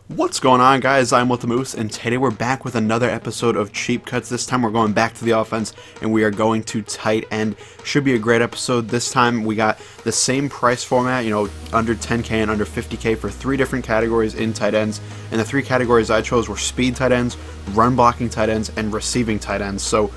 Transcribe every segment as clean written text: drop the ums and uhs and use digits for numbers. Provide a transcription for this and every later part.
What's going on, guys? I'm with the Moose, and today we're back with another episode of Cheap Cuts. This time we're going back to the offense, and we are going to tight end. Should be a great episode. This time we got the same price format, under 10K and under 50K for three different categories in tight ends. And the three categories I chose were speed tight ends, run blocking tight ends, and receiving tight ends. So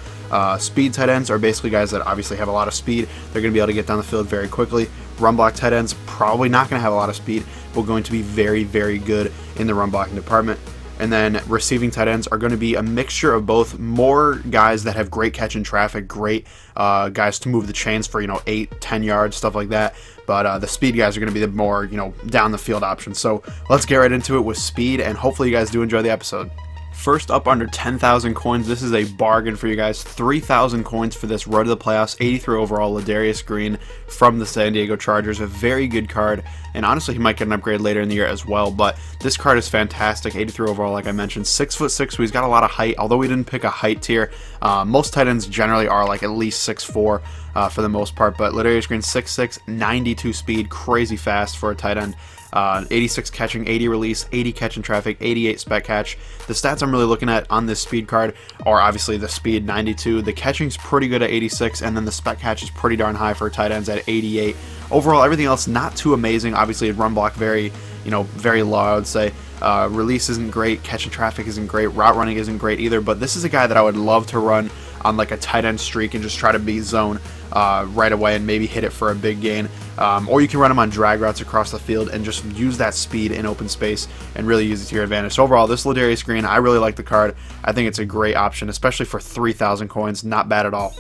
speed tight ends are basically guys that obviously have a lot of speed. They're going to be able to get down the field very quickly. Run block tight ends, probably not going to have a lot of speed, but going to be very, very good in the run blocking department. And then receiving tight ends are going to be a mixture of both, more guys that have great catch in traffic, great guys to move the chains for 8, 10 yards, stuff like that. But the speed guys are going to be the more down the field options. So let's get right into it with speed, and hopefully you guys do enjoy the episode. First up, under 10,000 coins, this is a bargain for you guys. 3,000 coins for this road to the playoffs. 83 overall, Ladarius Green from the San Diego Chargers. A very good card, and honestly, he might get an upgrade later in the year as well. But this card is fantastic. 83 overall, like I mentioned. 6'6", so he's got a lot of height. Although we didn't pick a height tier, most tight ends generally are like at least 6'4" for the most part. But Ladarius Green, 6'6", 92 speed, crazy fast for a tight end. 86 catching, 80 release, 80 catch in traffic, 88 spec catch. The stats I'm really looking at on this speed card are obviously the speed, 92. The catching's pretty good at 86, and then the spec catch is pretty darn high for tight ends at 88. Overall, everything else not too amazing. Obviously, run block very low, I would say. Release isn't great, catch in traffic isn't great, route running isn't great either, but this is a guy that I would love to run on like a tight end streak and just try to beat zone right away and maybe hit it for a big gain. Or you can run him on drag routes across the field and just use that speed in open space and really use it to your advantage. So overall, this Ladarius Green, I really like the card. I think it's a great option, especially for 3,000 coins. Not bad at all.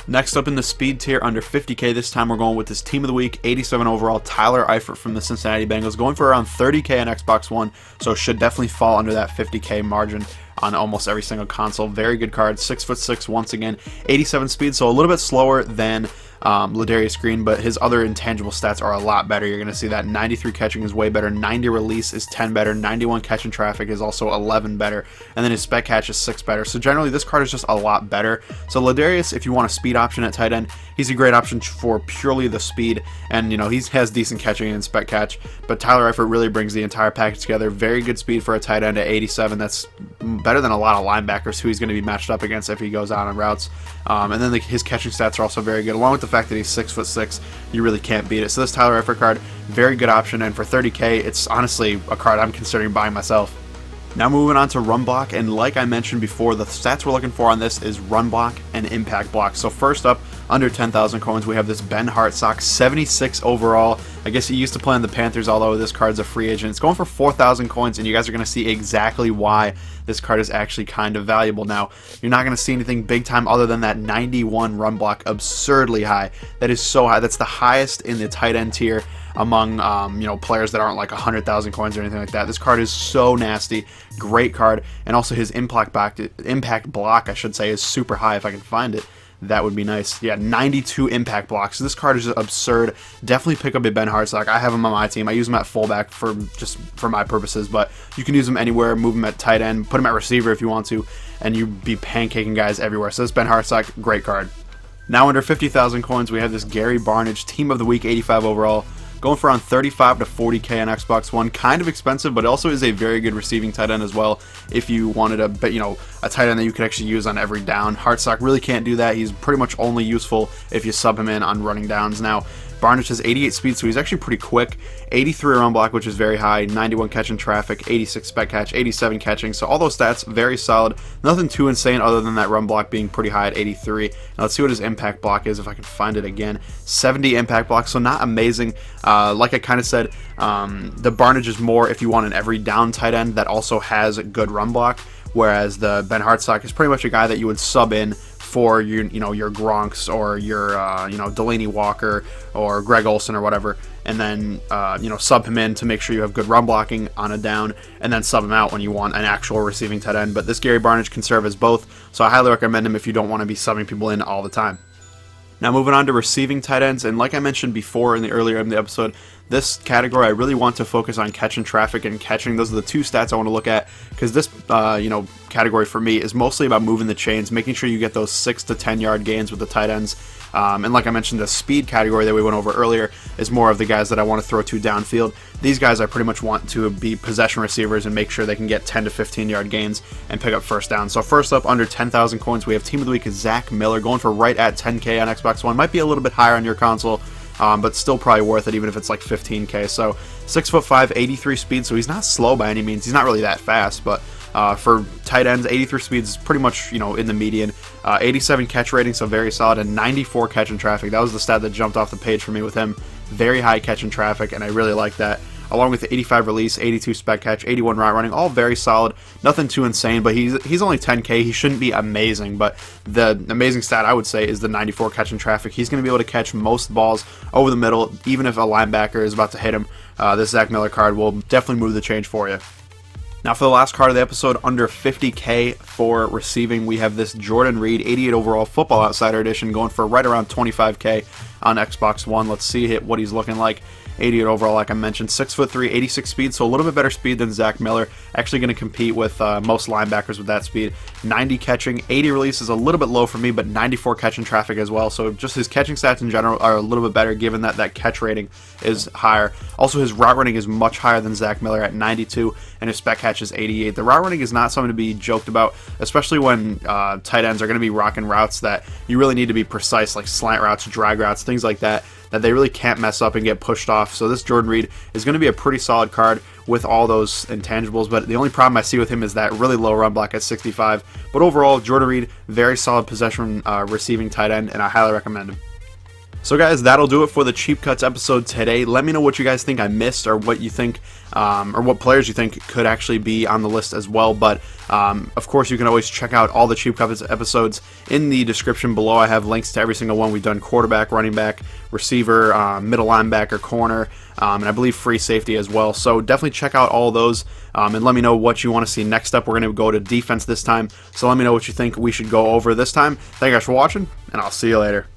Next up in the speed tier, under 50K, this time we're going with this team of the week, 87 overall, Tyler Eifert from the Cincinnati Bengals, going for around 30K on Xbox One, so should definitely fall under that 50K margin on almost every single console. Very good card, 6'6", once again, 87 speed, so a little bit slower than Ladarius Green, but his other intangible stats are a lot better. You're going to see that 93 catching is way better, 90 release is 10 better, 91 catch in traffic is also 11 better, and then his spec catch is 6 better. So generally this card is just a lot better. So Ladarius, if you want a speed option at tight end, he's a great option for purely the speed, and he has decent catching and spec catch, but Tyler Eifert really brings the entire package together. Very good speed for a tight end at 87. That's better than a lot of linebackers who he's going to be matched up against if he goes out on routes. And then his catching stats are also very good, along with the fact that he's 6'6". You really can't beat it. So this Tyler Eifert card, very good option, and for 30K, it's honestly a card I'm considering buying myself. Now moving on to run block, and like I mentioned before, the stats we're looking for on this is run block and impact block. So first up, under 10,000 coins, we have this Ben Hartsock, 76 overall. I guess he used to play on the Panthers, although this card's a free agent. It's going for 4,000 coins, and you guys are going to see exactly why this card is actually kind of valuable. Now, you're not going to see anything big time other than that 91 run block, absurdly high. That is so high. That's the highest in the tight end tier among players that aren't like 100,000 coins or anything like that. This card is so nasty. Great card, and also his impact block, I should say, is super high. If I can find it, that would be nice. Yeah, 92 impact blocks. This card is absurd. Definitely pick up a Ben Hartsock. I have him on my team. I use him at fullback for my purposes, but you can use him anywhere. Move him at tight end, put him at receiver if you want to, and you'd be pancaking guys everywhere. So this Ben Hartsock, great card. Now under 50,000 coins, we have this Gary Barnidge, team of the week, 85 overall. Going for around 35 to 40K on Xbox One. Kind of expensive, but also is a very good receiving tight end as well. If you wanted a tight end that you could actually use on every down. Hartsock really can't do that. He's pretty much only useful if you sub him in on running downs. Now, Barnidge has 88 speed, so he's actually pretty quick. 83 run block, which is very high. 91 catch in traffic, 86 spec catch, 87 catching. So all those stats, very solid. Nothing too insane other than that run block being pretty high at 83. Now let's see what his impact block is if I can find it again. 70 impact block, so not amazing. Like I kind of said, the Barnidge is more if you want an every down tight end that also has a good run block, whereas the Ben Hartsock is pretty much a guy that you would sub in for your Gronks or your Delaney Walker or Greg Olsen or whatever, and then sub him in to make sure you have good run blocking on a down, and then sub him out when you want an actual receiving tight end. But this Gary Barnidge can serve as both, so I highly recommend him if you don't want to be subbing people in all the time. Now moving on to receiving tight ends, and like I mentioned before earlier in the episode, this category I really want to focus on catching traffic and catching. Those are the two stats I want to look at, because this category for me is mostly about moving the chains, making sure you get those 6 to 10 yard gains with the tight ends. And like I mentioned, the speed category that we went over earlier is more of the guys that I want to throw to downfield. These guys I pretty much want to be possession receivers and make sure they can get 10 to 15 yard gains and pick up first down. So first up, under 10,000 coins, we have Team of the Week is Zach Miller, going for right at 10K on Xbox One. Might be a little bit higher on your console, but still probably worth it even if it's like 15K. So 6'5", 83 speed, so he's not slow by any means. He's not really that fast, but for tight ends, 83 speeds is pretty much, in the median. 87 catch rating, so very solid, and 94 catch in traffic. That was the stat that jumped off the page for me with him. Very high catch in traffic, and I really like that. Along with the 85 release, 82 spec catch, 81 route running, all very solid. Nothing too insane, but he's only 10K. He shouldn't be amazing, but the amazing stat I would say is the 94 catch in traffic. He's going to be able to catch most balls over the middle, even if a linebacker is about to hit him. This Zach Miller card will definitely move the change for you. Now for the last card of the episode, under 50K for receiving, we have this Jordan Reed 88 overall Football Outsider Edition going for right around 25K on Xbox One. Let's see what he's looking like. 88 overall, like I mentioned, 6'3", 86 speed, so a little bit better speed than Zach Miller. Actually going to compete with most linebackers with that speed. 90 catching, 80 release is a little bit low for me, but 94 catch in traffic as well. So just his catching stats in general are a little bit better, given that that catch rating is higher. Also, his route running is much higher than Zach Miller at 92, and his spec catch is 88. The route running is not something to be joked about, especially when tight ends are going to be rocking routes that you really need to be precise, like slant routes, drag routes, things like that they really can't mess up and get pushed off. So this Jordan Reed is going to be a pretty solid card with all those intangibles, but the only problem I see with him is that really low run block at 65. But overall, Jordan Reed, very solid possession receiving tight end, and I highly recommend him. So guys, that'll do it for the Cheap Cuts episode today. Let me know what you guys think I missed, or what you think, or what players you think could actually be on the list as well. But of course, you can always check out all the Cheap Cuts episodes in the description below. I have links to every single one. We've done quarterback, running back, receiver, middle linebacker, corner, and I believe free safety as well. So definitely check out all those, and let me know what you want to see next up. We're going to go to defense this time, so let me know what you think we should go over this time. Thank you guys for watching, and I'll see you later.